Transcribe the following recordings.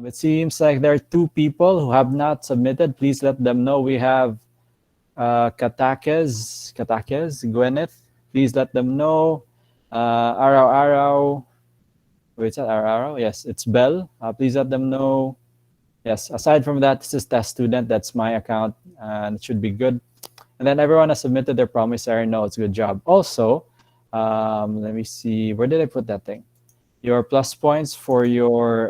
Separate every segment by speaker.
Speaker 1: It seems like there are two people who have not submitted. Please let them know. We have Katakes, Gwyneth. Please let them know. Araw. Wait, is that Araw? Yes, it's Bell. Please let them know. Yes, aside from that, this is test student. That's my account, and it should be good. And then everyone has submitted their promissory notes. Good job. Also, let me see. Where did I put that thing? Your plus points for your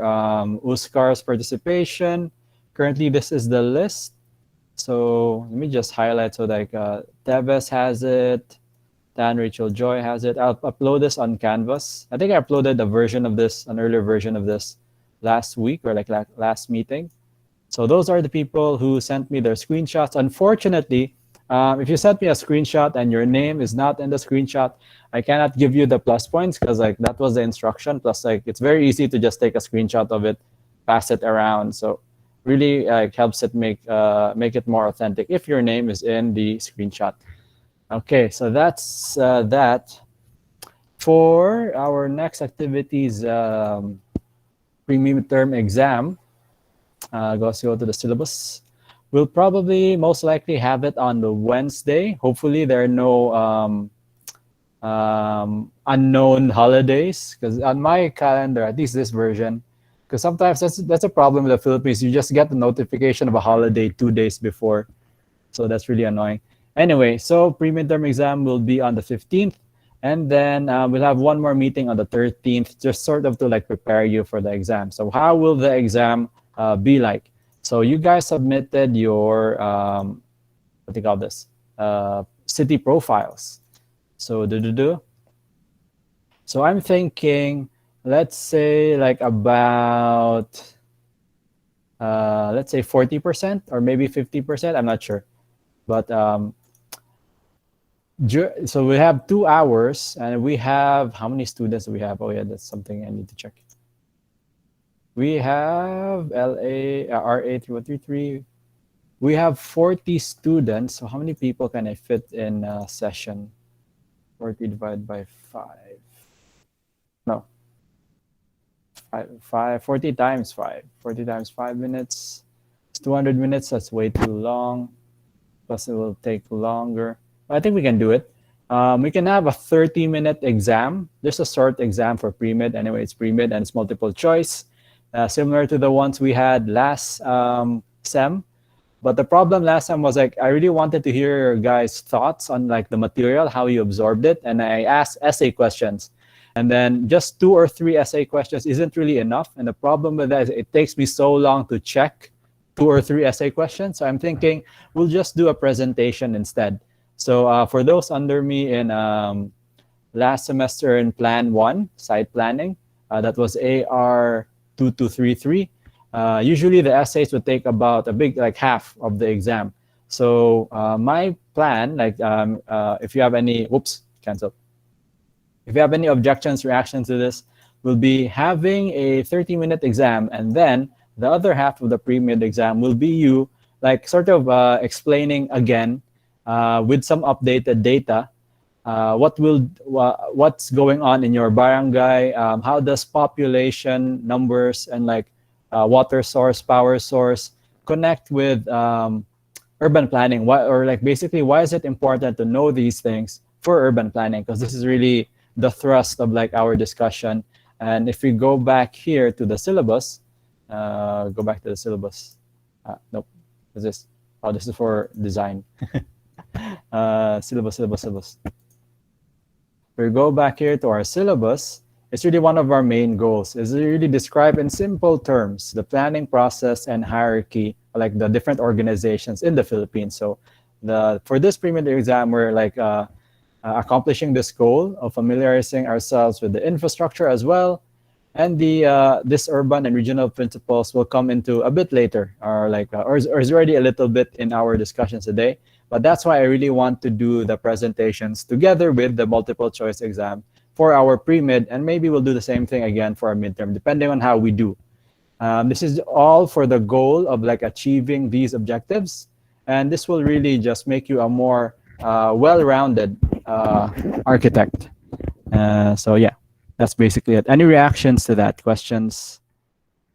Speaker 1: USCAR's participation. Currently, this is the list. So let me just highlight. So like Teves has it. Dan Rachel Joy has it. I'll upload this on Canvas. I think I uploaded a version of this, an earlier version of this last week or like last meeting. So those are the people who sent me their screenshots. Unfortunately, if you sent me a screenshot and your name is not in the screenshot, I cannot give you the plus points because like that was the instruction. Plus, like it's very easy to just take a screenshot of it, pass it around. So really helps it make it more authentic if your name is in the screenshot. Okay, so that's that. For our next activities, pre-midterm exam, let's go to the syllabus. We'll probably most likely have it on the Wednesday. Hopefully there are no unknown holidays, because on my calendar, at least this version, because sometimes that's a problem in the Philippines. You just get the notification of a holiday 2 days before. So that's really annoying. Anyway, so pre-midterm exam will be on the 15th. And then we'll have one more meeting on the 13th, just sort of to like prepare you for the exam. So how will the exam be like? So you guys submitted your, what do you call this? City profiles. So So I'm thinking, let's say like about, let's say 40% or maybe 50%. I'm not sure. But so we have 2 hours and we have, how many students do we have? Oh yeah, that's something I need to check. We have RA3133. We have 40 students. So how many people can I fit in a session? 40 divided by 5. No. 40 times 5. 40 times 5 minutes. It's 200 minutes. That's way too long. Plus it will take longer. I think we can do it. We can have a 30-minute exam. There's a short exam for pre-mid. Anyway, it's pre-mid and it's multiple choice, similar to the ones we had last sem. But the problem last time was like, I really wanted to hear your guys' thoughts on like the material, how you absorbed it. And I asked essay questions. And then just 2 or 3 essay questions isn't really enough. And the problem with that is it takes me so long to check 2 or 3 essay questions. So I'm thinking we'll just do a presentation instead. So for those under me in last semester in Plan 1, site planning, that was AR2233. Usually the essays would take about a big, like half of the exam. So my plan, like if you have any, cancel. If you have any objections, reactions to this, will be having a 30-minute exam, and then the other half of the pre-mid exam will be you like sort of explaining again with some updated data, what's going on in your barangay, how does population numbers and like water source, power source connect with urban planning? Or like basically, why is it important to know these things for urban planning? Because this is really the thrust of like our discussion. And if we go back here to the syllabus, go back to the syllabus. Nope, what's this? Oh, this is for design. Syllabus. We go back here to our syllabus. It's really one of our main goals. Is really describe in simple terms the planning process and hierarchy, like the different organizations in the Philippines. So for this pre-mid exam, we're like accomplishing this goal of familiarizing ourselves with the infrastructure as well. And this urban and regional principles will come into a bit later, or like or is already a little bit in our discussions today. But that's why I really want to do the presentations together with the multiple choice exam for our pre-mid, and maybe we'll do the same thing again for our midterm, depending on how we do. This is all for the goal of like achieving these objectives, and this will really just make you a more well-rounded architect. So yeah, that's basically it. Any reactions to that? Questions?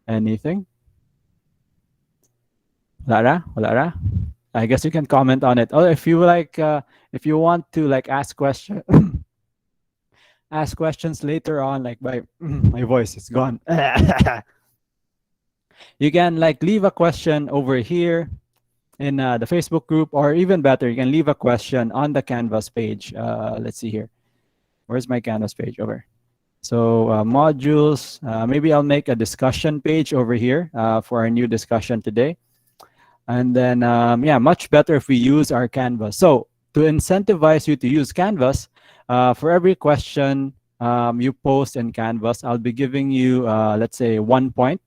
Speaker 1: Anything? Lara, Lara. I guess you can comment on it. Oh, if you like, if you want to like ask question, ask questions later on, like by my voice is gone. You can like leave a question over here in the Facebook group, or even better, you can leave a question on the Canvas page. Let's see here. Where's my Canvas page? Over. So modules, maybe I'll make a discussion page over here for our new discussion today. And then, yeah, much better if we use our Canvas. So to incentivize you to use Canvas, for every question you post in Canvas, I'll be giving you, let's say, 1 point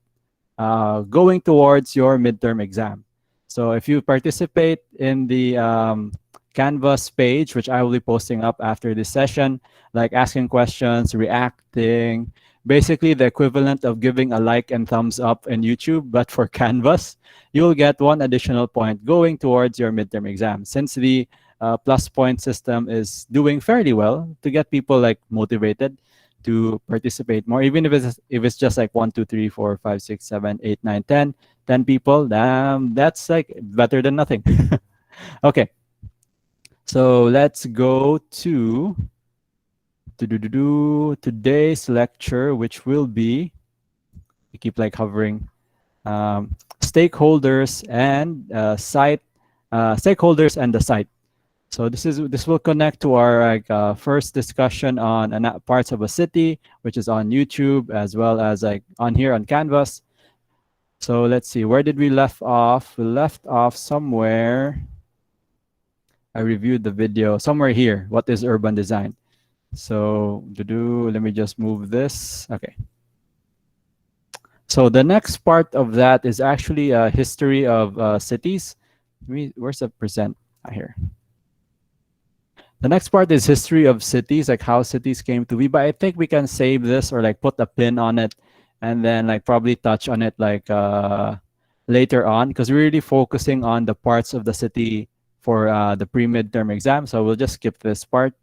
Speaker 1: going towards your midterm exam. So if you participate in the Canvas page, which I will be posting up after this session, like asking questions, reacting, basically the equivalent of giving a like and thumbs up in YouTube, but for Canvas, you'll get 1 additional point going towards your midterm exam. Since the plus point system is doing fairly well to get people like motivated to participate more, even if it's just like 1, 2, 3, 4, 5, 6, 7, 8, 9, 10 people. That's like better than nothing. Okay, so let's go to today's lecture, which will be, we keep like hovering, stakeholders and stakeholders and the site. So this will connect to our like first discussion on parts of a city, which is on YouTube as well as like on here on Canvas. So let's see, where did we left off? We left off somewhere. I reviewed the video somewhere here. What is urban design? So let me just move this. Okay. So the next part of that is actually a history of cities. Where's the present? Here. The next part is history of cities, like how cities came to be. But I think we can save this or like put a pin on it, and then like probably touch on it like later on, because we're really focusing on the parts of the city for the pre-midterm exam. So we'll just skip this part.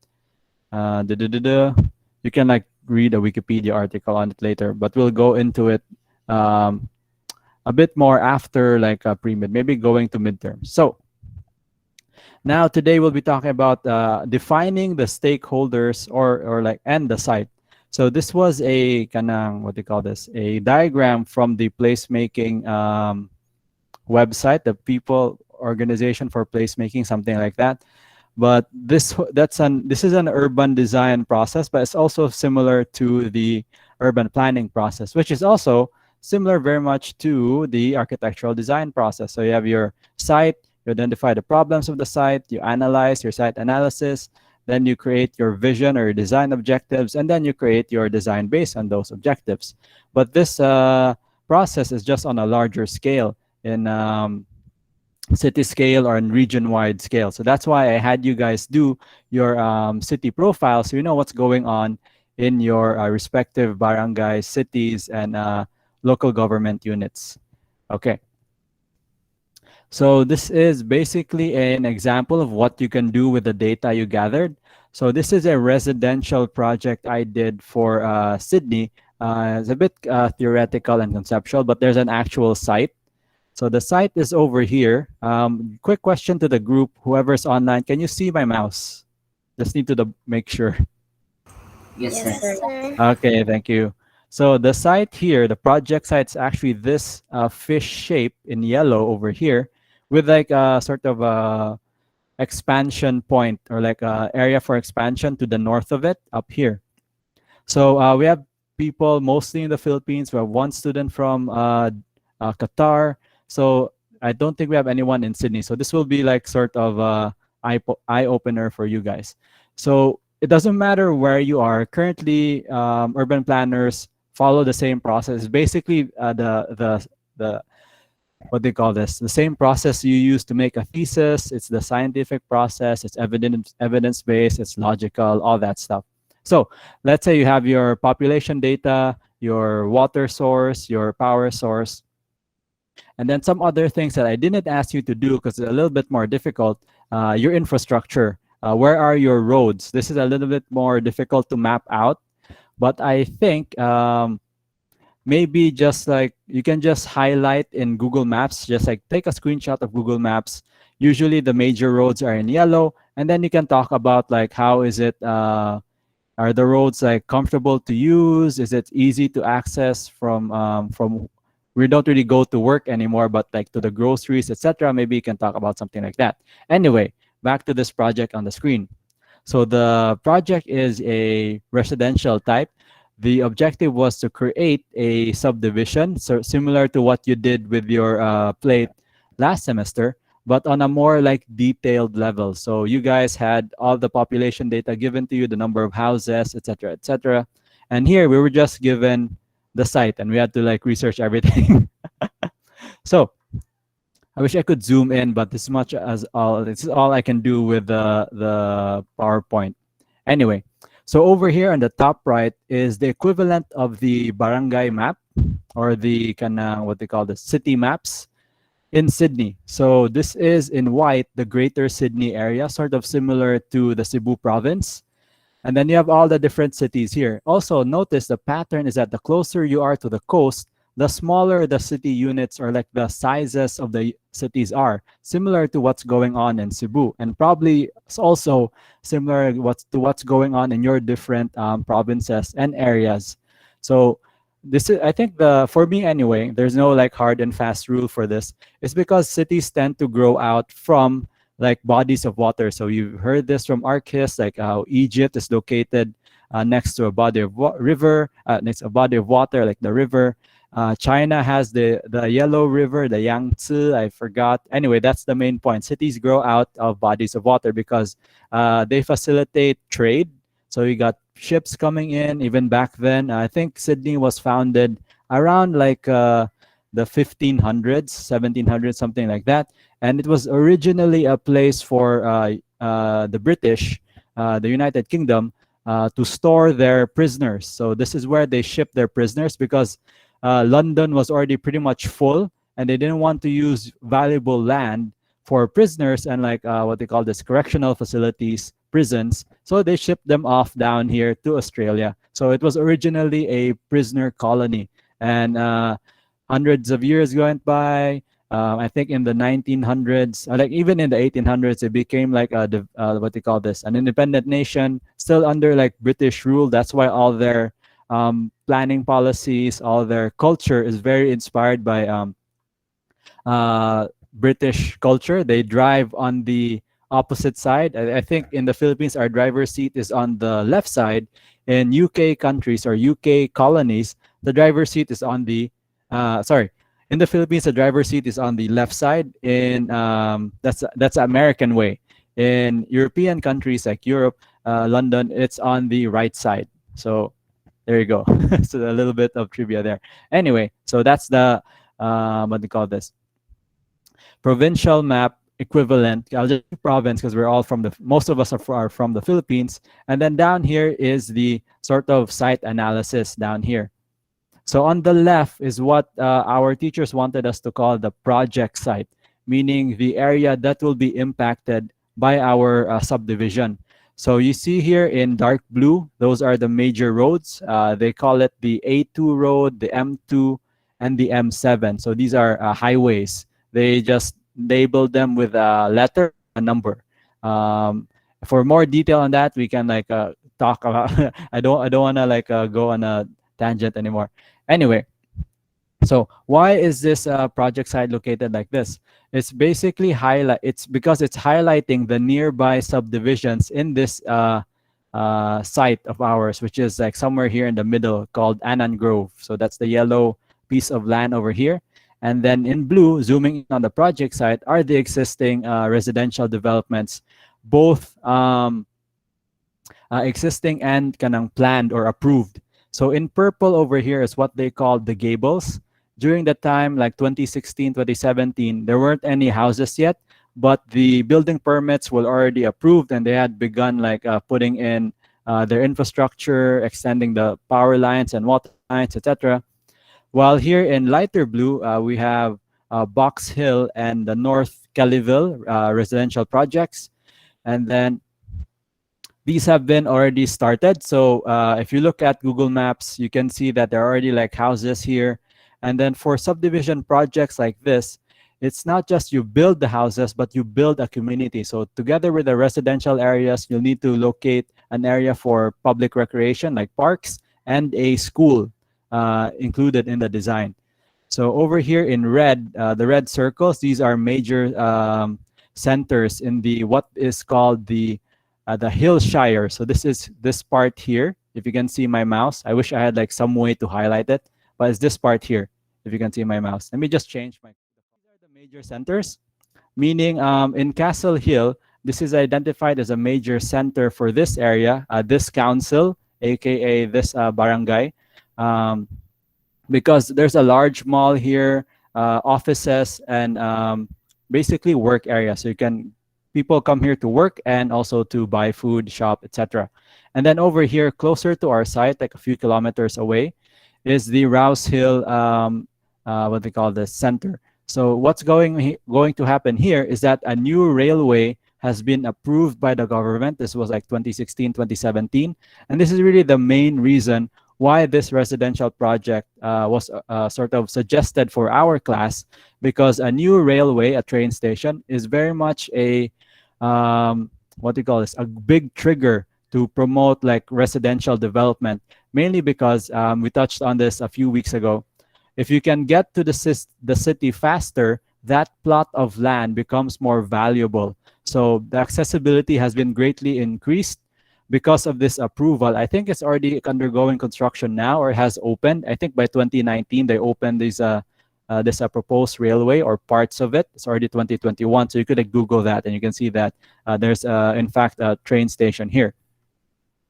Speaker 1: You can like read a Wikipedia article on it later, but we'll go into it a bit more after like pre-mid, maybe going to midterm. So now today we'll be talking about defining the stakeholders or like and the site. So this was a kanang, what do you call this? A diagram from the placemaking website, the People Organization for Placemaking, something like that. But this is an urban design process, but it's also similar to the urban planning process, which is also similar very much to the architectural design process. So you have your site, you identify the problems of the site, you analyze your site analysis, then you create your vision or your design objectives, and then you create your design based on those objectives. But this process is just on a larger scale, in city scale or in region-wide scale. So that's why I had you guys do your city profile, so you know what's going on in your respective barangays, cities, and local government units. Okay. So this is basically an example of what you can do with the data you gathered. So this is a residential project I did for Sydney. It's a bit theoretical and conceptual, but there's an actual site. So the site is over here. Quick question to the group, whoever's online, can you see my mouse? Just need to make sure.
Speaker 2: Yes,
Speaker 3: Yes,
Speaker 2: sir.
Speaker 3: sir.
Speaker 1: Okay, thank you. So the site here, the project site, is actually this fish shape in yellow over here, with like a sort of a expansion point or like a area for expansion to the north of it up here. So we have people mostly in the Philippines. We have one student from Qatar. So I don't think we have anyone in Sydney. So this will be like sort of a eye opener for you guys. So it doesn't matter where you are. Currently, urban planners follow the same process. Basically, the what they call this, the same process you use to make a thesis. It's the scientific process. It's evidence based. It's logical. All that stuff. So let's say you have your population data, your water source, your power source, and then some other things that I didn't ask you to do because it's a little bit more difficult. Your infrastructure. Where are your roads? This is a little bit more difficult to map out, but I think maybe just like you can just highlight in Google Maps, just like take a screenshot of Google Maps. Usually the major roads are in yellow, and then you can talk about like how is it are the roads like comfortable to use? Is it easy to access from we don't really go to work anymore, but like to the groceries, etc. Maybe you can talk about something like that. Anyway, back to this project on the screen. So the project is a residential type. The objective was to create a subdivision, so similar to what you did with your plate last semester, but on a more like detailed level. So you guys had all the population data given to you, the number of houses, etc., etc. And here we were just given the site, and we had to like research everything. So I wish I could zoom in, but this is all I can do with the PowerPoint. Anyway, so over here on the top right is the equivalent of the barangay map or the what they call the city maps in Sydney. So this is in white, the Greater Sydney area, sort of similar to the Cebu province. And then you have all the different cities here. Also, notice the pattern is that the closer you are to the coast, the smaller the city units or like the sizes of the cities are, similar to what's going on in Cebu, and probably it's also similar to what's going on in your different provinces and areas. So this is, I think, the for me anyway. There's no like hard and fast rule for this. It's because cities tend to grow out from like bodies of water. So you've heard this from archists, like how Egypt is located next to a body of river, next to a body of water, like the river. China has the Yellow River, the Yangtze. I forgot. Anyway, that's the main point. Cities grow out of bodies of water because they facilitate trade. So you got ships coming in. Even back then, I think Sydney was founded around like the 1500s, 1700s, something like that. And it was originally a place for the British, the United Kingdom, to store their prisoners. So this is where they shipped their prisoners because London was already pretty much full, and they didn't want to use valuable land for prisoners and like what they call this correctional facilities, prisons. So they shipped them off down here to Australia. So it was originally a prisoner colony, and hundreds of years went by. I think in the 1900s, like even in the 1800s, it became like what they call this, an independent nation, still under like British rule. That's why all their planning policies, all their culture is very inspired by British culture. They drive on the opposite side. I think in the Philippines, our driver's seat is on the left side. In UK countries or UK colonies, the driver's seat is on the sorry. In the Philippines, the driver's seat is on the left side. In that's the American way. In European countries like Europe, London, it's on the right side. So there you go. So a little bit of trivia there. Anyway, so that's the what do you call this? Provincial map equivalent. I'll just do province because we're all from the most of us are from the Philippines. And then down here is the sort of site analysis down here. So on the left is what our teachers wanted us to call the project site, meaning the area that will be impacted by our subdivision. So you see here in dark blue, those are the major roads. They call it the A2 road, the M2, and the M7. So these are highways. They just labeled them with a letter, a number. For more detail on that, we can like talk about. I don't want to like go on a tangent anymore. Anyway, so why is this project site located like this? It's basically it's because it's highlighting the nearby subdivisions in this site of ours, which is like somewhere here in the middle called Annan Grove. So that's the yellow piece of land over here. And then in blue, zooming in on the project site, are the existing residential developments, both existing and kanang planned or approved. So in purple over here is what they call the gables. During the time like 2016, 2017, there weren't any houses yet, but the building permits were already approved and they had begun like putting in their infrastructure, extending the power lines and water lines, etc. While here in lighter blue, we have Box Hill and the North Kellyville residential projects. And then these have been already started. So if you look at Google Maps, you can see that there are already like houses here. And then for subdivision projects like this, it's not just you build the houses, but you build a community. So together with the residential areas, you'll need to locate an area for public recreation like parks and a school included in the design. So over here in red, the red circles, these are major centers in the what is called the Hillshire. So this is this part here. If you can see my mouse, I wish I had like some way to highlight it, but it's this part here. If you can see my mouse, let me just change my. These are the major centers, meaning in Castle Hill, this is identified as a major center for this area, this council, aka this barangay. Um, because there's a large mall here, offices, and basically work area. So you can people come here to work and also to buy food, shop, etc. And then over here, closer to our site, like a few kilometers away, is the Rouse Hill, what they call the center. So what's going to happen here is that a new railway has been approved by the government. This was like 2016, 2017. And this is really the main reason why this residential project was sort of suggested for our class, because a new railway, a train station, is very much a what do you call this? A big trigger to promote like residential development. Mainly because we touched on this a few weeks ago. If you can get to the city faster, that plot of land becomes more valuable. So the accessibility has been greatly increased because of this approval. I think it's already undergoing construction now or has opened. I think by 2019 they opened this proposed railway or parts of it. It's already 2021, so you could like, Google that and you can see that there's in fact a train station here.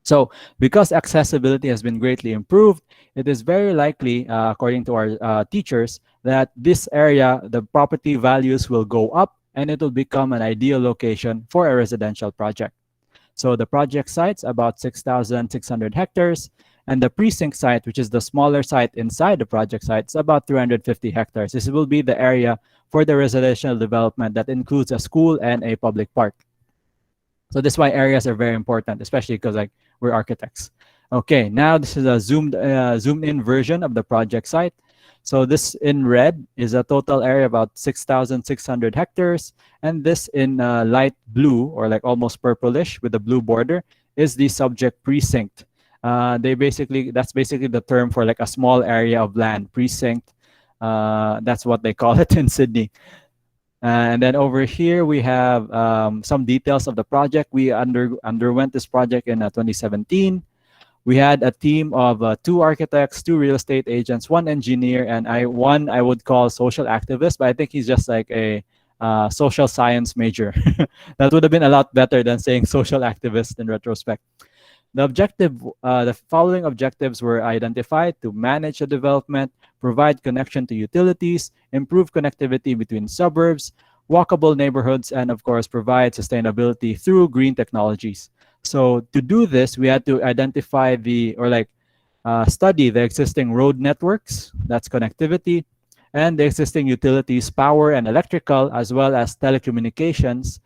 Speaker 1: So because accessibility has been greatly improved, it is very likely, according to our teachers, that this area, the property values will go up and it will become an ideal location for a residential project. So the project site's about 6,600 hectares, and the precinct site, which is the smaller site inside the project site, is about 350 hectares. This will be the area for the residential development that includes a school and a public park. So this is why areas are very important, especially because like we're architects. Okay, now this is a zoomed in version of the project site. So this in red is a total area about 6,600 hectares, and this in light blue or like almost purplish with a blue border is the subject precinct. That's basically the term for like a small area of land, precinct. That's what they call it in Sydney. And then over here we have some details of the project. We underwent this project in 2017. We had a team of 2 architects, 2 real estate agents, 1 engineer, and one I would call social activist, but I think he's just like a social science major. That would have been a lot better than saying social activist in retrospect. The following objectives were identified: to manage the development, provide connection to utilities, improve connectivity between suburbs, walkable neighborhoods, and of course, provide sustainability through green technologies. So to do this, we had to identify study the existing road networks, that's connectivity, and the existing utilities, power and electrical, as well as telecommunications,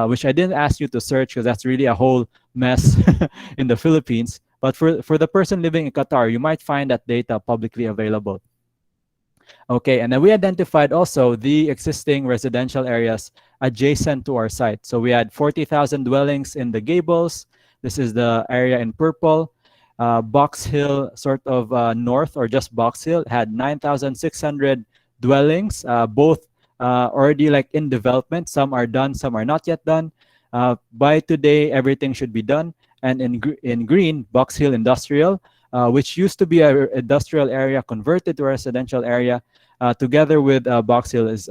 Speaker 1: which I didn't ask you to search because that's really a whole mess in the Philippines. But for the person living in Qatar, you might find that data publicly available. Okay, and then we identified also the existing residential areas adjacent to our site. So we had 40,000 dwellings in the Gables. This is the area in purple. Box Hill, sort of north or just Box Hill, had 9,600 dwellings, both already like in development. Some are done, some are not yet done. By today, everything should be done. And in green, Box Hill Industrial, which used to be an industrial area converted to a residential area, together with Box Hill is,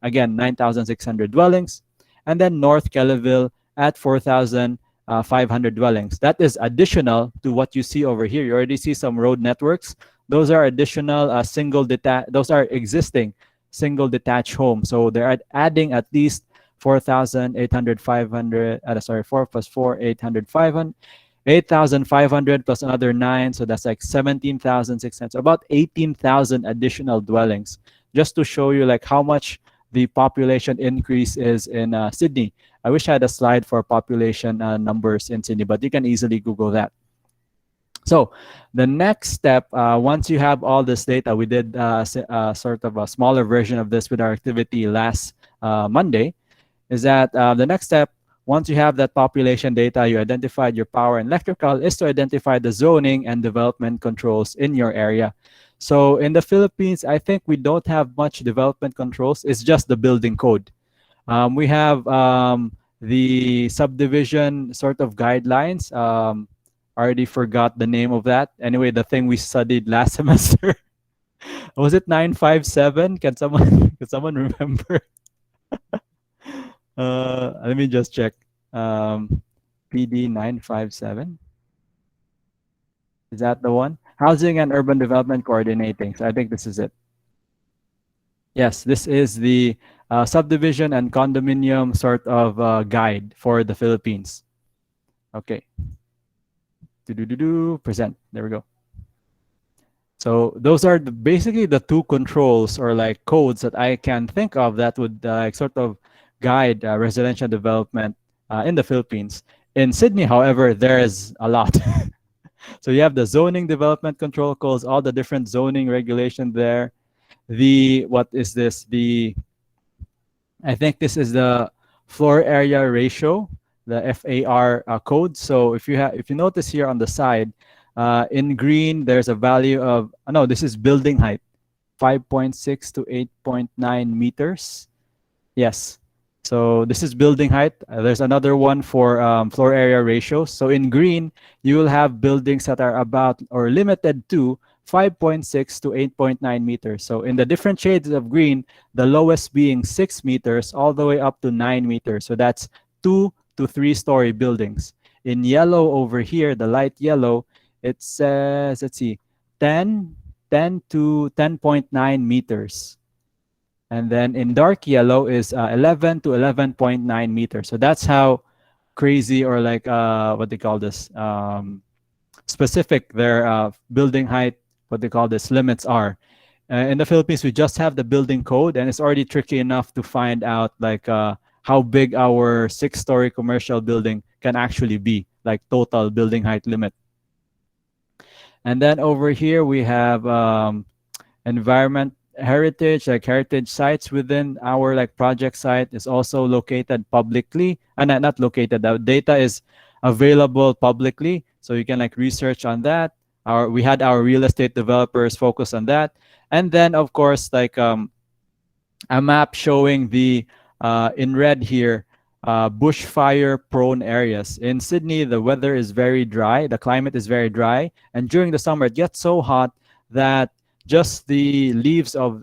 Speaker 1: again, 9,600 dwellings. And then North Kellyville at 4,500 dwellings. That is additional to what you see over here. You already see some road networks. Those are additional those are existing single detached homes. So they're adding at least 4,800, 500, 4 plus 4, 800, 500. 8,500 plus another 9, so that's like 17,600. So about 18,000 additional dwellings, just to show you like how much the population increase is in Sydney. I wish I had a slide for population numbers in Sydney, but you can easily Google that. So the next step, once you have all this data, we did sort of a smaller version of this with our activity last Monday, is that the next step, once you have that population data, you identified your power and electrical, is to identify the zoning and development controls in your area. So in the Philippines, I think we don't have much development controls. It's just the building code. We have the subdivision sort of guidelines. Already forgot the name of that. Anyway, the thing we studied last semester. Was it 957? Can someone can someone remember? Let me just check. PD 957. Is that the one? Housing and Urban Development Coordinating. So I think this is it. Yes, this is the subdivision and condominium sort of guide for the Philippines. Okay. Present. There we go. So those are basically the two controls or like codes that I can think of that would sort of guide residential development in the Philippines. In Sydney, however, there is a lot. So you have the zoning development control codes, all the different zoning regulation there. What is this? I think this is the floor area ratio, the FAR code. So if you notice here on the side, in green, there's a value of, no, this is building height, 5.6 to 8.9 meters. Yes. So this is building height. There's another one for floor area ratio. So in green, you will have buildings that are about or limited to 5.6 to 8.9 meters. So in the different shades of green, the lowest being 6 meters all the way up to 9 meters. So that's 2 to 3-story buildings. In yellow over here, the light yellow, it says, let's see, 10 to 10.9 meters. And then in dark yellow is 11 to 11.9 meters. So that's how crazy or like what they call this specific their building height, what they call this limits are. In the Philippines, we just have the building code, and it's already tricky enough to find out like how big our 6-story commercial building can actually be, like total building height limit. And then over here we have environment heritage, like heritage sites within our like project site is also located publicly, and not located, the data is available publicly, so you can like research on that. We had our real estate developers focus on that. And then of course like a map showing the in red here bushfire prone areas. In Sydney, the weather is very dry, the climate is very dry, and during the summer it gets so hot that just the leaves of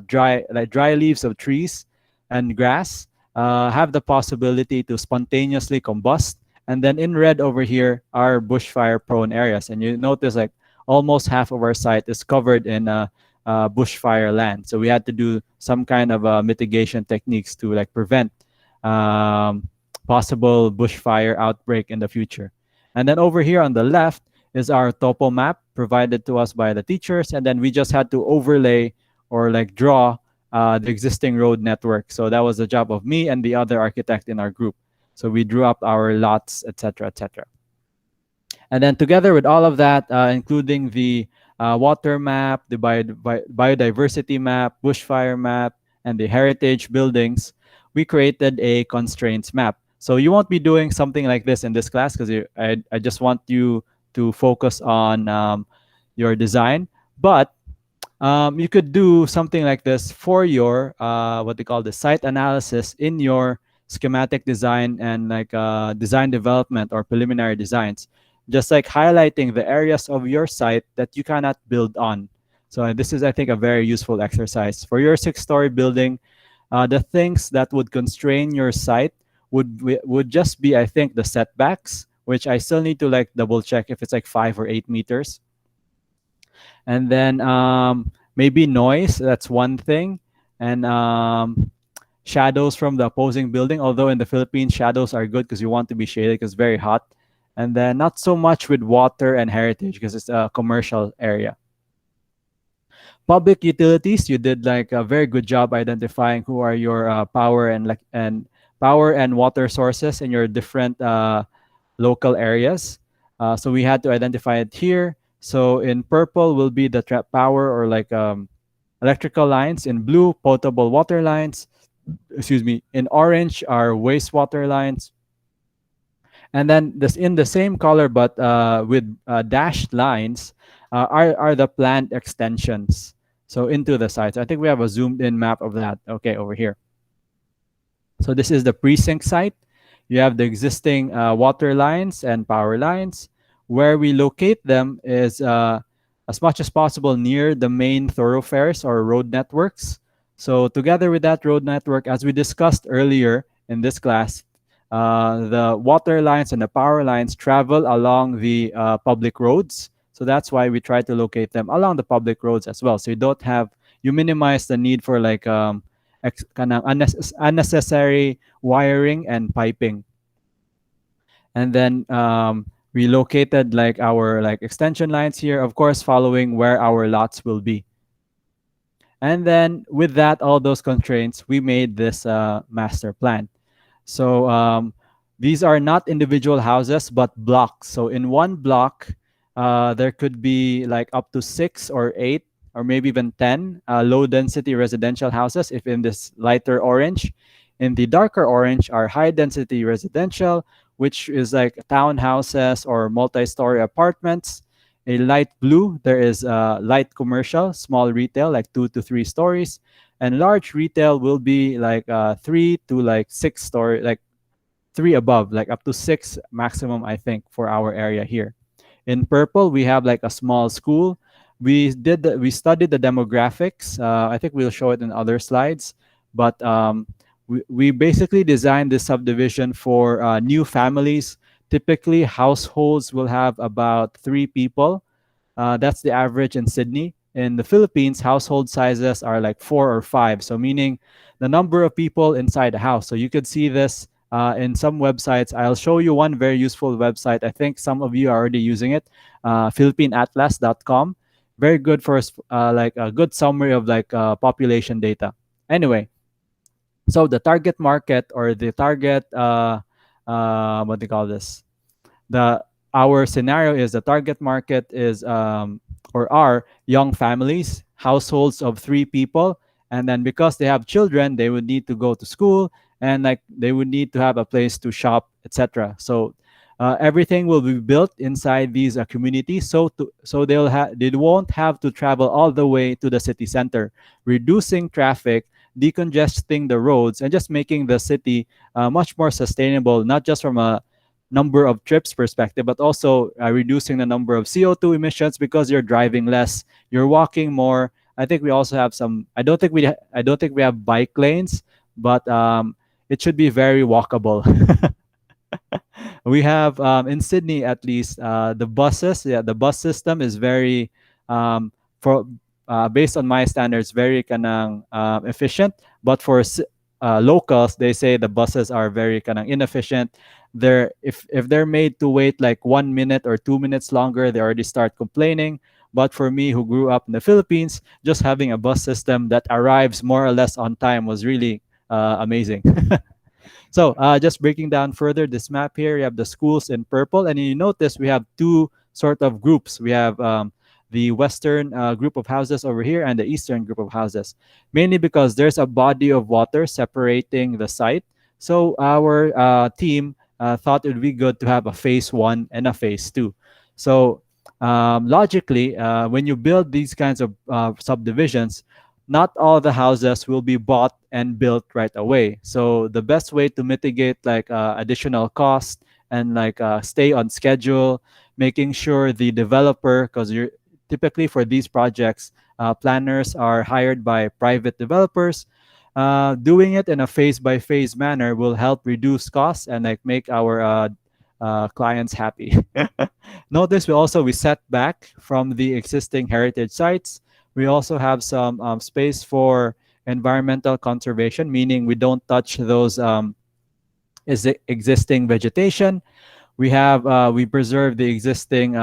Speaker 1: dry leaves of trees and grass have the possibility to spontaneously combust. And then in red over here are bushfire prone areas, and you notice like almost half of our site is covered in bushfire land. So we had to do some kind of mitigation techniques to like prevent possible bushfire outbreak in the future. And then over here on the left is our topo map provided to us by the teachers, and then we just had to overlay or like draw the existing road network. So that was the job of me and the other architect in our group. So we drew up our lots, etc., etc. And then together with all of that, including the water map, the biodiversity map, bushfire map, and the heritage buildings, we created a constraints map. So you won't be doing something like this in this class because I just want you to focus on your design. But you could do something like this for your what they call the site analysis in your schematic design and like design development or preliminary designs, just like highlighting the areas of your site that you cannot build on. So this is, I think, a very useful exercise for your 6-story building. The things that would constrain your site would just be, I think, the setbacks, which I still need to like double check if it's like 5 or 8 meters. And then maybe noise, that's one thing. And shadows from the opposing building, although in the Philippines, shadows are good because you want to be shaded because it's very hot. And then not so much with water and heritage because it's a commercial area. Public utilities, you did like a very good job identifying who are your power and power and water sources in your different local areas. So we had to identify it here. So in purple will be the power or like electrical lines. In blue, potable water lines. Excuse me. In orange are wastewater lines. And then this in the same color but with dashed lines are the planned extensions. So into the sites. I think we have a zoomed in map of that. Okay, over here. So this is the precinct site. You have the existing water lines and power lines. Where we locate them is as much as possible near the main thoroughfares or road networks. So together with that road network, as we discussed earlier in this class, the water lines and the power lines travel along the public roads. So that's why we try to locate them along the public roads as well. So you minimize the need for like kanang unnecessary wiring and piping. And then we located like our like extension lines here, of course, following where our lots will be. And then with that, all those constraints, we made this master plan. So these are not individual houses, but blocks. So in one block, there could be like up to 6 or 8 or maybe even 10 low density residential houses if in this lighter orange. In the darker orange are high density residential, which is like townhouses or multi-story apartments. A light blue, there is light commercial, small retail, like 2 to 3 stories. And large retail will be like 3 to like 6 story, like three above, like up to 6 maximum, I think, for our area here. In purple, we have like a small school. We studied the demographics. I think we'll show it in other slides, but we basically designed this subdivision for new families. Typically, households will have about 3 people. That's the average in Sydney. In the Philippines, household sizes are like 4 or 5. So meaning the number of people inside a house. So you could see this in some websites. I'll show you one very useful website. I think some of you are already using it. PhilippineAtlas.com. Very good for like a good summary of like population data. Anyway, so the target market or the target what do you call this? The Our scenario is the target market is or are young families, households of 3 people, and then because they have children, they would need to go to school and like they would need to have a place to shop, etc. So everything will be built inside these communities, so they won't have to travel all the way to the city center, reducing traffic, decongesting the roads, and just making the city much more sustainable, not just from a number of trips perspective, but also reducing the number of CO2 emissions because you're driving less, you're walking more. I think we also have some. I don't think we have bike lanes, but it should be very walkable. We have in Sydney at least the buses. Yeah, the bus system is very for based on my standards very kanang efficient. But for locals, they say the buses are very kanang inefficient. If they're made to wait like 1 minute or 2 minutes longer, they already start complaining. But for me, who grew up in the Philippines, just having a bus system that arrives more or less on time was really amazing. So just breaking down further this map here, you have the schools in purple, and you notice we have two sort of groups. We have the western group of houses over here and the eastern group of houses, mainly because there's a body of water separating the site. So our team thought it would be good to have a phase one and a phase two. So logically, when you build these kinds of subdivisions, not all the houses will be bought and built right away. So the best way to mitigate like additional cost and like stay on schedule, making sure the developer, because you're typically for these projects, planners are hired by private developers. Doing it in a phase by phase manner will help reduce costs and like make our clients happy. Notice we set back from the existing heritage sites. We also have some space for environmental conservation, meaning we don't touch those existing vegetation. We preserve the existing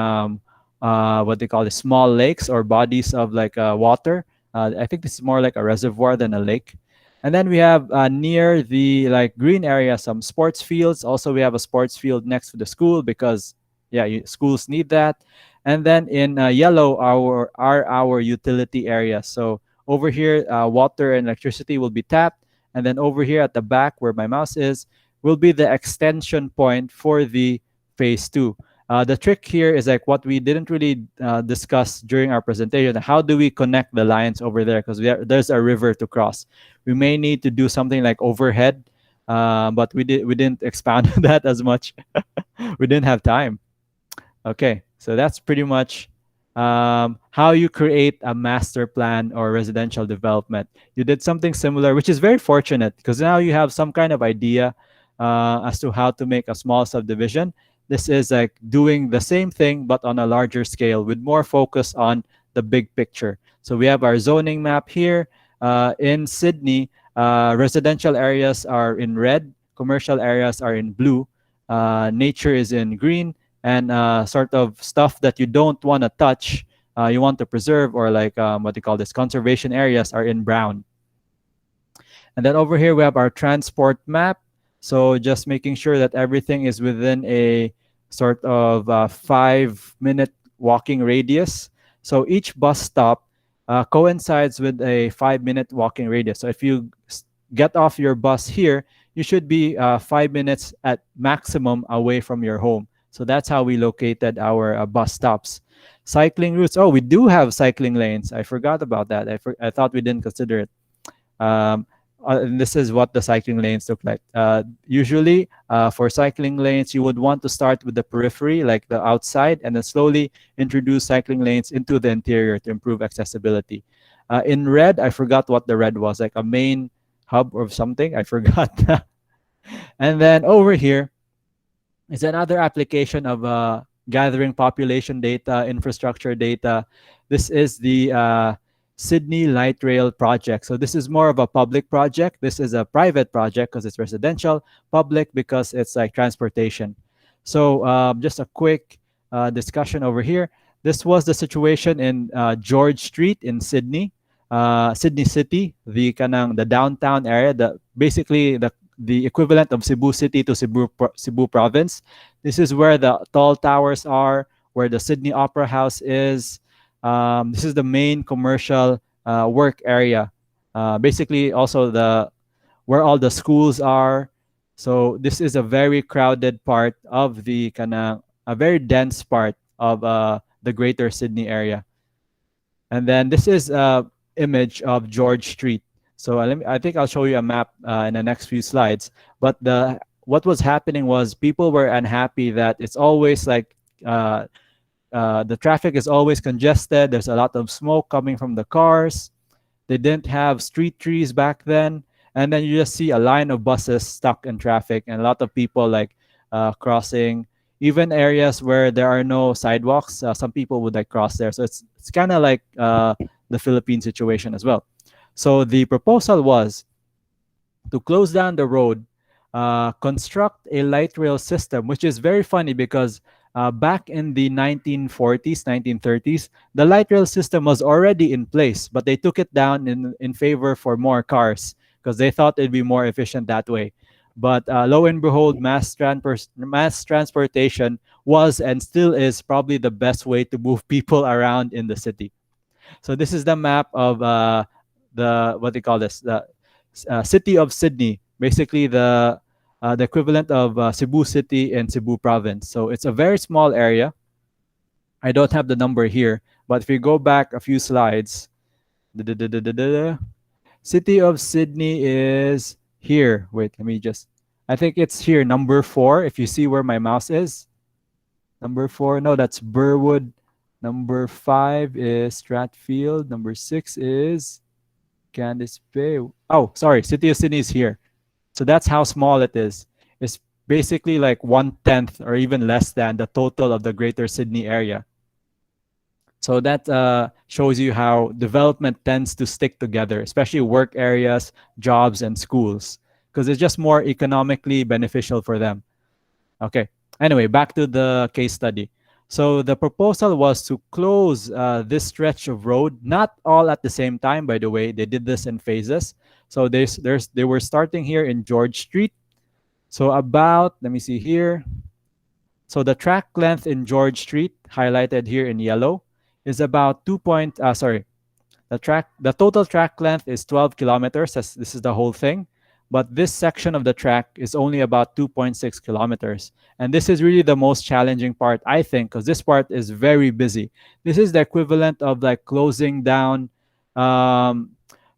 Speaker 1: what they call the small lakes or bodies of like water I think this is more like a reservoir than a lake. And then we have near the like green area some sports fields. Also, we have a sports field next to the school because yeah, schools need that. And then in yellow are our utility areas. So over here, water and electricity will be tapped, and then over here at the back where my mouse is will be the extension point for the phase two. The trick here is like what we didn't really discuss during our presentation. How do we connect the lines over there? Because there's a river to cross. We may need to do something like overhead, but we didn't expand on that as much. We didn't have time. Okay, so that's pretty much how you create a master plan or residential development. You did something similar, which is very fortunate because now you have some kind of idea as to how to make a small subdivision. This is like doing the same thing but on a larger scale with more focus on the big picture. So we have our zoning map here. In Sydney, residential areas are in red, commercial areas are in blue, nature is in green, and sort of stuff that you don't want to touch, you want to preserve, or like what they call this conservation areas are in brown. And then over here we have our transport map. So just making sure that everything is within a sort of 5-minute walking radius. So each bus stop coincides with a 5-minute walking radius. So if you get off your bus here, you should be 5 minutes at maximum away from your home. So that's how we located our bus stops. Cycling routes. Oh, we do have cycling lanes. I forgot about that. I thought we didn't consider it. Um, and this is what the cycling lanes look like. Usually, for cycling lanes, you would want to start with the periphery, like the outside, and then slowly introduce cycling lanes into the interior to improve accessibility. In red, I forgot what the red was, like a main hub or something. I forgot. And then over here is another application of gathering population data, infrastructure data. This is the Sydney Light Rail project. So this is more of a public project. This is a private project because it's residential, public because it's like transportation. So just a quick discussion over here. This was the situation in George Street in Sydney, Sydney City, the downtown area, basically the equivalent of Cebu City to Cebu province. This is where the tall towers are, where the Sydney Opera House is. This is the main commercial work area. Basically, also where all the schools are. So this is a very crowded part of a very dense part of the Greater Sydney area. And then this is a image of George Street. So I think I'll show you a map in the next few slides. But what was happening was people were unhappy that it's always like the traffic is always congested. There's a lot of smoke coming from the cars. They didn't have street trees back then. And then you just see a line of buses stuck in traffic and a lot of people like crossing. Even areas where there are no sidewalks, some people would like cross there. So it's kind of like the Philippine situation as well. So the proposal was to close down the road, construct a light rail system, which is very funny because back in the 1940s, 1930s, the light rail system was already in place, but they took it down in favor for more cars because they thought it'd be more efficient that way. But lo and behold, mass transportation was and still is probably the best way to move people around in the city. So this is the map of the what they call this, the city of Sydney, basically the equivalent of Cebu City and Cebu Province. So it's a very small area. I don't have the number here, but if you go back a few slides, city of Sydney is here. Wait, let me just. I think it's here, number 4. If you see where my mouse is, number 4. No, that's Burwood. Number 5 is Stratfield. Number 6 is Candice Bay. Oh, sorry, city of Sydney is here. So that's how small it is. It's basically like 1/10 or even less than the total of the Greater Sydney area. So that shows you how development tends to stick together, especially work areas, jobs, and schools, because it's just more economically beneficial for them. Okay. Anyway, back to the case study. So the proposal was to close this stretch of road, not all at the same time, by the way. They did this in phases. So they were starting here in George Street. So about, let me see here. So the track length in George Street, highlighted here in yellow, is about sorry, the total track length is 12 kilometers. This is the whole thing. But this section of the track is only about 2.6 kilometers. And this is really the most challenging part, I think, because this part is very busy. This is the equivalent of like closing down um,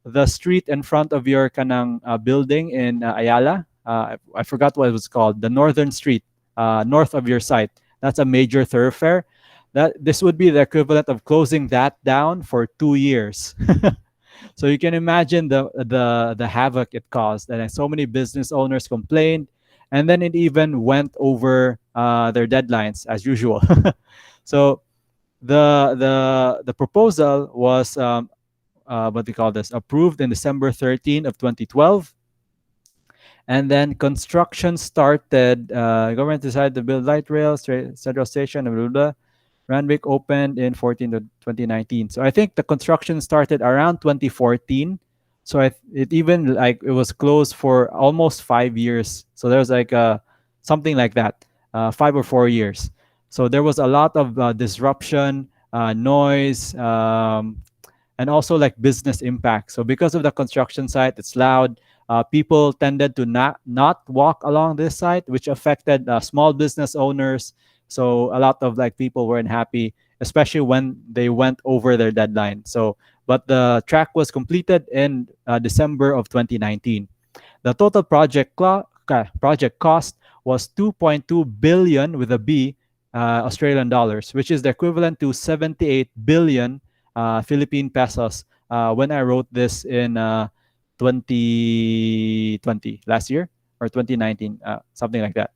Speaker 1: the street in front of your kanang building in Ayala. I forgot what it was called, the Northern Street, north of your site. That's a major thoroughfare. That this would be the equivalent of closing that down for 2 years. So you can imagine the havoc it caused, and so many business owners complained, and then it even went over their deadlines as usual. So the proposal was what do you call this, approved in December 13 of 2012, and then construction started. Government decided to build light rail, central station, blah, blah, blah. Randwick opened in 14 to 2019. So I think the construction started around 2014. So it even like it was closed for almost 5 years. So there was like something like that, 5 or 4 years. So there was a lot of disruption, noise, and also like business impact. So because of the construction site, it's loud. People tended to not walk along this site, which affected small business owners. So a lot of like people weren't happy, especially when they went over their deadline. So, but the track was completed in December of 2019. The total project cost was 2.2 billion with a B Australian dollars, which is the equivalent to 78 billion Philippine pesos. When I wrote this in 2020 last year or 2019, something like that.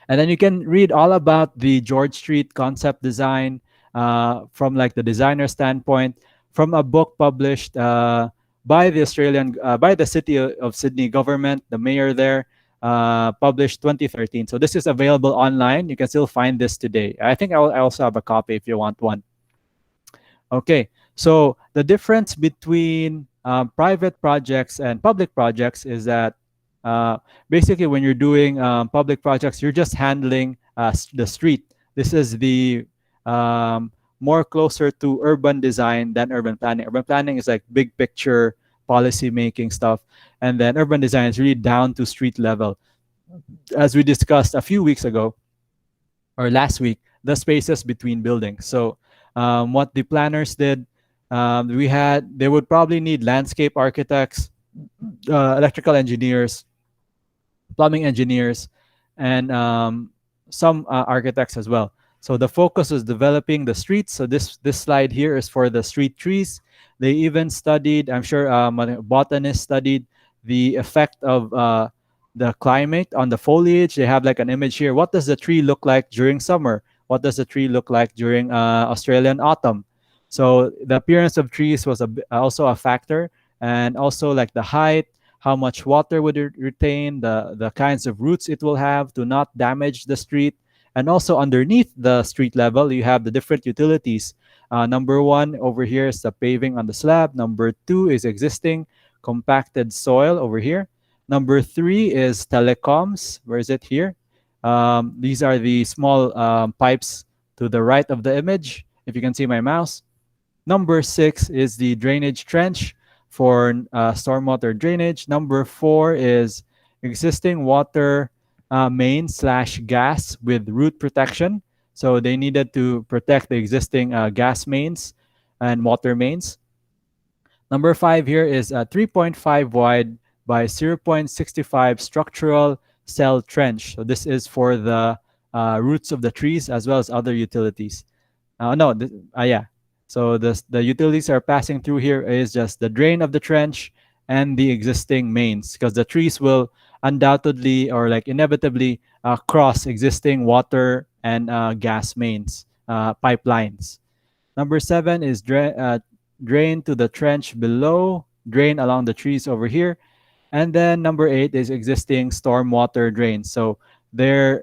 Speaker 1: And then you can read all about the George Street concept design from like the designer standpoint from a book published by the by the city of Sydney government, the mayor there, published 2013. So this is available online. You can still find this today. I think I also have a copy if you want one. Okay, so the difference between private projects and public projects is that uh, basically when you're doing public projects, you're just handling the street. This is the more closer to urban design than urban planning. Urban planning is like big picture policy making stuff, and then urban design is really down to street level. As we discussed a few weeks ago, or last week, the spaces between buildings. So what the planners did, they would probably need landscape architects, electrical engineers, plumbing engineers, and some architects as well. So the focus is developing the streets. So this slide here is for the street trees. They even studied, I'm sure botanists studied the effect of the climate on the foliage. They have like an image here. What does the tree look like during summer? What does the tree look like during Australian autumn? So the appearance of trees was also a factor, and also like the height, how much water would it retain, the kinds of roots it will have to not damage the street. And also underneath the street level, you have the different utilities. Number one over here is the paving on the slab. Number two is existing compacted soil over here. Number three is telecoms. Where is it here? These are the small pipes to the right of the image, if you can see my mouse. Number six is the drainage trench for stormwater drainage. Number four is existing water main slash gas with root protection. So they needed to protect the existing gas mains and water mains. Number five here is 3.5 wide by 0.65 structural cell trench. So this is for the roots of the trees as well as other utilities. No, yeah. So the utilities are passing through here is just the drain of the trench and the existing mains, because the trees will undoubtedly or like inevitably cross existing water and gas mains, pipelines. Number seven is drain to the trench below, drain along the trees over here. And then number eight is existing stormwater drains. So they're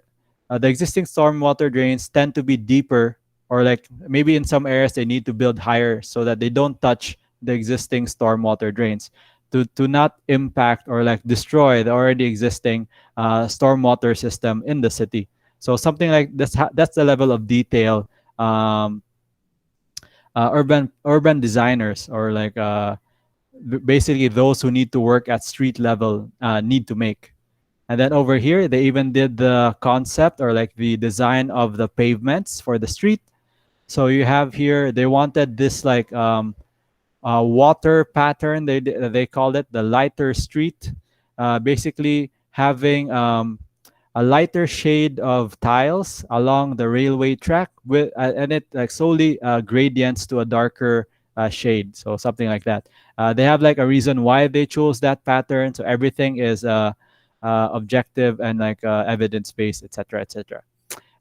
Speaker 1: the existing stormwater drains tend to be deeper, or like maybe in some areas they need to build higher so that they don't touch the existing stormwater drains to not impact or like destroy the already existing stormwater system in the city. So something like this, that's the level of detail um, urban designers, or like basically those who need to work at street level need to make. And then over here, they even did the concept or like the design of the pavements for the street. So you have here, they wanted this like water pattern. They called it the lighter street, basically having a lighter shade of tiles along the railway track with and it like slowly gradients to a darker shade, so something like that. They have like a reason why they chose that pattern, so everything is objective and like evidence based, etc., etc.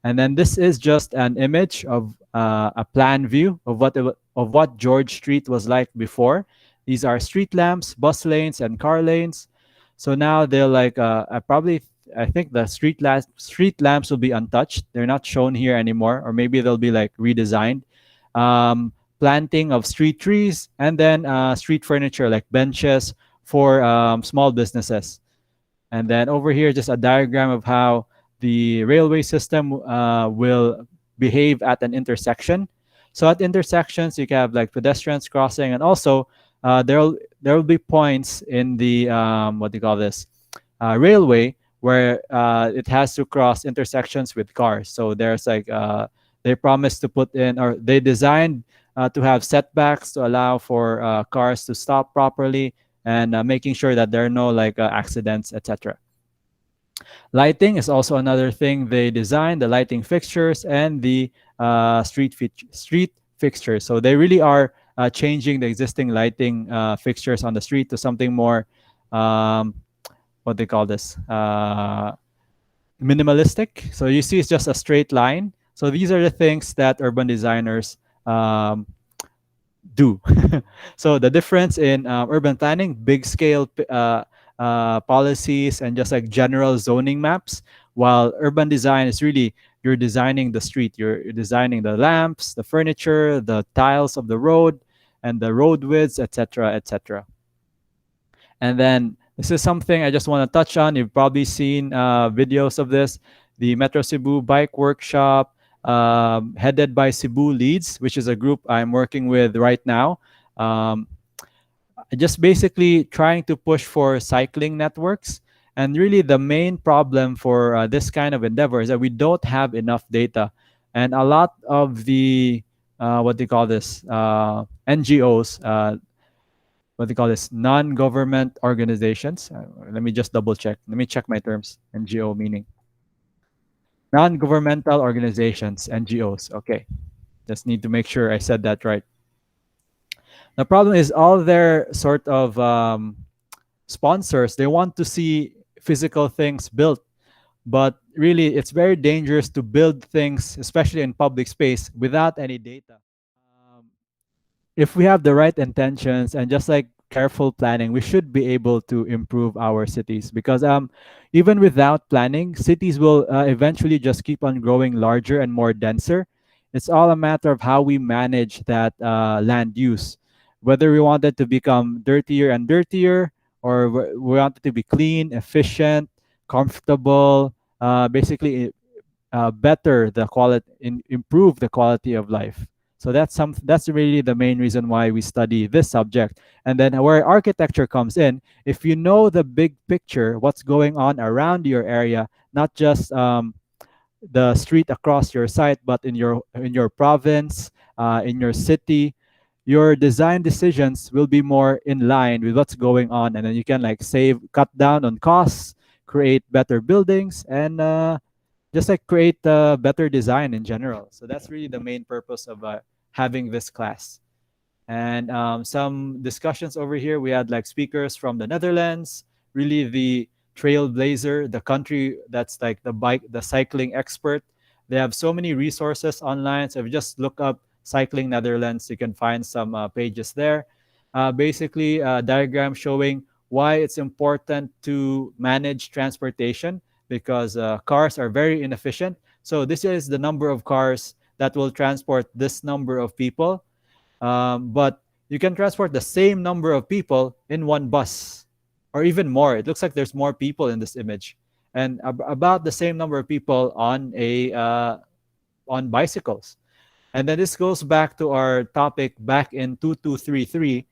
Speaker 1: And then this is just an image of a plan view of what George Street was like before. These are street lamps, bus lanes, and car lanes. So now they're like I think the street lamps will be untouched. They're not shown here anymore, or maybe they'll be like redesigned. Planting of street trees, and then street furniture like benches for small businesses. And then over here, just a diagram of how the railway system will behave at an intersection. So at intersections, you can have like pedestrians crossing, and also there will be points in the what do you call this railway where it has to cross intersections with cars. So there's like they promised to put in, or they designed to have setbacks to allow for cars to stop properly, and making sure that there are no like accidents, etc. Lighting is also another thing they designed, the lighting fixtures and the street fixtures. So they really are changing the existing lighting fixtures on the street to something more, um, what they call this, minimalistic. So you see it's just a straight line. So these are the things that urban designers um, do. So the difference in urban planning, big scale policies and just like general zoning maps, while urban design is really you're designing the street, you're designing the lamps, the furniture, the tiles of the road, and the road widths, etc., etc. And then this is something I just want to touch on. You've probably seen videos of this. The Metro Cebu Bike Workshop, headed by Cebu Leads, which is a group I'm working with right now. Um, just basically trying to push for cycling networks. And really, the main problem for this kind of endeavor is that we don't have enough data. And a lot of the, what do you call this, NGOs, what do you call this, non-government organizations. Let me just double check. Let me check my terms. NGO meaning non-governmental organizations, NGOs. Okay, just need to make sure I said that right. The problem is all their sort of sponsors, they want to see physical things built, but really it's very dangerous to build things, especially in public space, without any data. Um, if we have the right intentions and just like careful planning, we should be able to improve our cities, because even without planning, cities will eventually just keep on growing larger and more denser. It's all a matter of how we manage that land use, whether we want it to become dirtier and dirtier, or we want it to be clean, efficient, comfortable, basically better the quality, improve the quality of life. So that's really the main reason why we study this subject. And then where architecture comes in, if you know the big picture, what's going on around your area, not just the street across your site, but in your province, in your city, your design decisions will be more in line with what's going on, and then you can like cut down on costs, create better buildings, and just like create better design in general. So that's really the main purpose of having this class. And some discussions over here. We had like speakers from the Netherlands, really the trailblazer, the country that's like the cycling expert. They have so many resources online. So if you just look up cycling Netherlands, you can find some pages there. Basically, a diagram showing why it's important to manage transportation, because cars are very inefficient. So this is the number of cars that will transport this number of people. But you can transport the same number of people in one bus, or even more. It looks like there's more people in this image, and about the same number of people on bicycles. And then this goes back to our topic back in 2233,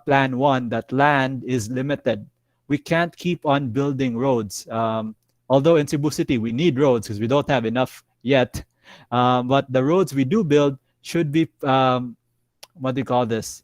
Speaker 1: Plan 1, that land is limited. We can't keep on building roads. Although in Cebu City, we need roads because we don't have enough yet. But the roads we do build should be, what do you call this?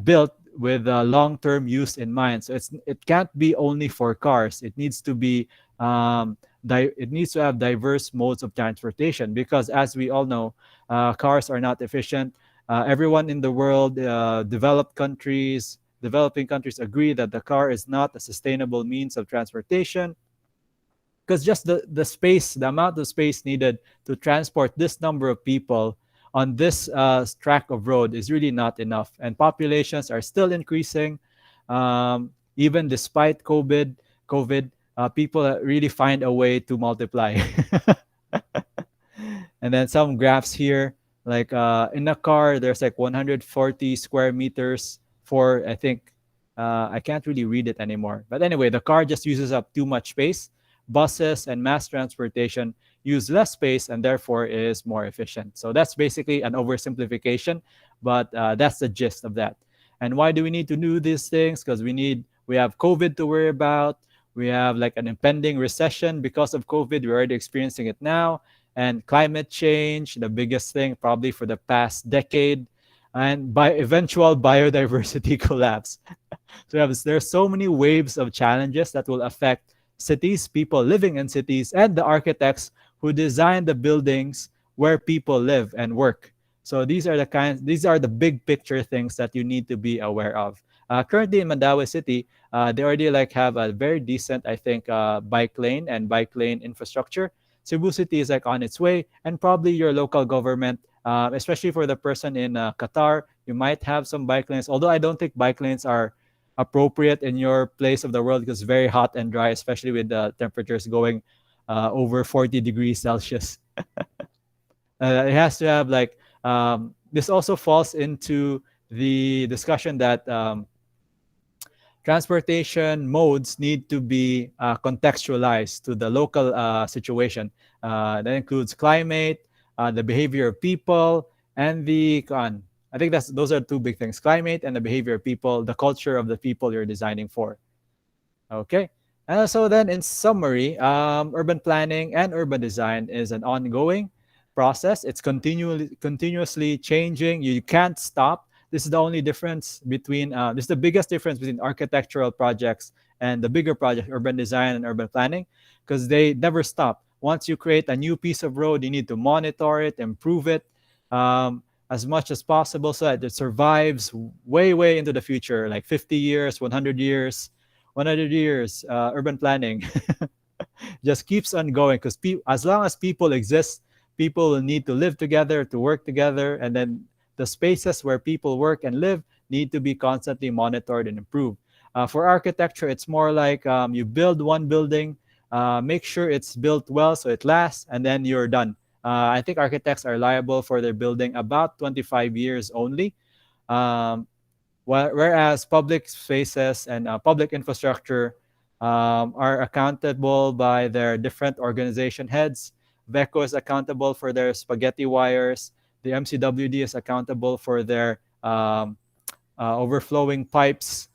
Speaker 1: Built with long-term use in mind. So it can't be only for cars. It needs to be it needs to have diverse modes of transportation because, as we all know, cars are not efficient. Everyone in the world, developing countries agree that the car is not a sustainable means of transportation because just the space, the amount of space needed to transport this number of people on this track of road is really not enough. And populations are still increasing, even despite COVID, people really find a way to multiply. And then some graphs here, like in a car, there's like 140 square meters for, I think, I can't really read it anymore. But anyway, the car just uses up too much space. Buses and mass transportation use less space and therefore is more efficient. So that's basically an oversimplification, but that's the gist of that. And why do we need to do these things? Because we have COVID to worry about. We have like an impending recession because of COVID. We're already experiencing it now. And climate change, the biggest thing probably for the past decade, and by eventual biodiversity collapse. So there's so many waves of challenges that will affect cities, people living in cities, and the architects who design the buildings where people live and work. So these are the big picture things that you need to be aware of. Currently in Mandaue City, they already like have a very decent, I think, bike lane and bike lane infrastructure. Cebu City is like on its way, and probably your local government, especially for the person in Qatar, you might have some bike lanes. Although I don't think bike lanes are appropriate in your place of the world because it's very hot and dry, especially with the temperatures going over 40 degrees Celsius. It has to have like this also falls into the discussion that transportation modes need to be contextualized to the local situation. That includes climate, the behavior of people, and I think those are two big things: climate and the behavior of people, the culture of the people you're designing for. Okay. So then, in summary, urban planning and urban design is an ongoing process. It's continuously changing. You can't stop. This is the only difference between, this is the biggest difference between architectural projects and the bigger project, urban design and urban planning, because they never stop. Once you create a new piece of road, you need to monitor it, improve it as much as possible so that it survives way, way into the future, like 50 years, 100 years. 100 years, urban planning just keeps on going because as long as people exist, people will need to live together, to work together, and then the spaces where people work and live need to be constantly monitored and improved. For architecture, it's more like you build one building, make sure it's built well so it lasts, and then you're done. I think architects are liable for their building about 25 years only. Whereas public spaces and public infrastructure are accountable by their different organization heads. VECO is accountable for their spaghetti wires. The MCWD is accountable for their overflowing pipes.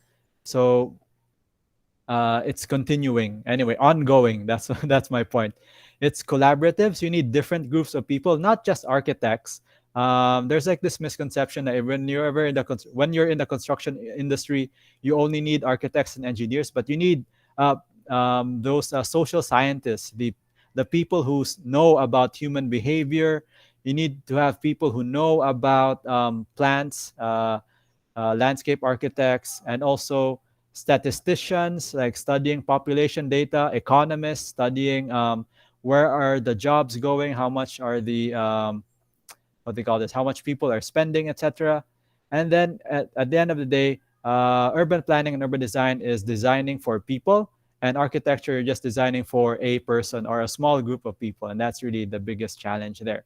Speaker 1: So it's continuing. Anyway, ongoing. That's my point. It's collaborative. So you need different groups of people, not just architects. There's like this misconception that when you're in the construction industry, you only need architects and engineers, but you need those social scientists, the people who know about human behavior. You need to have people who know about plants, landscape architects, and also statisticians, like studying population data, economists studying where are the jobs going, how much are the what they call this, how much people are spending, etc. And then at the end of the day, urban planning and urban design is designing for people And architecture, you're just designing for a person or a small group of people, and that's really the biggest challenge there.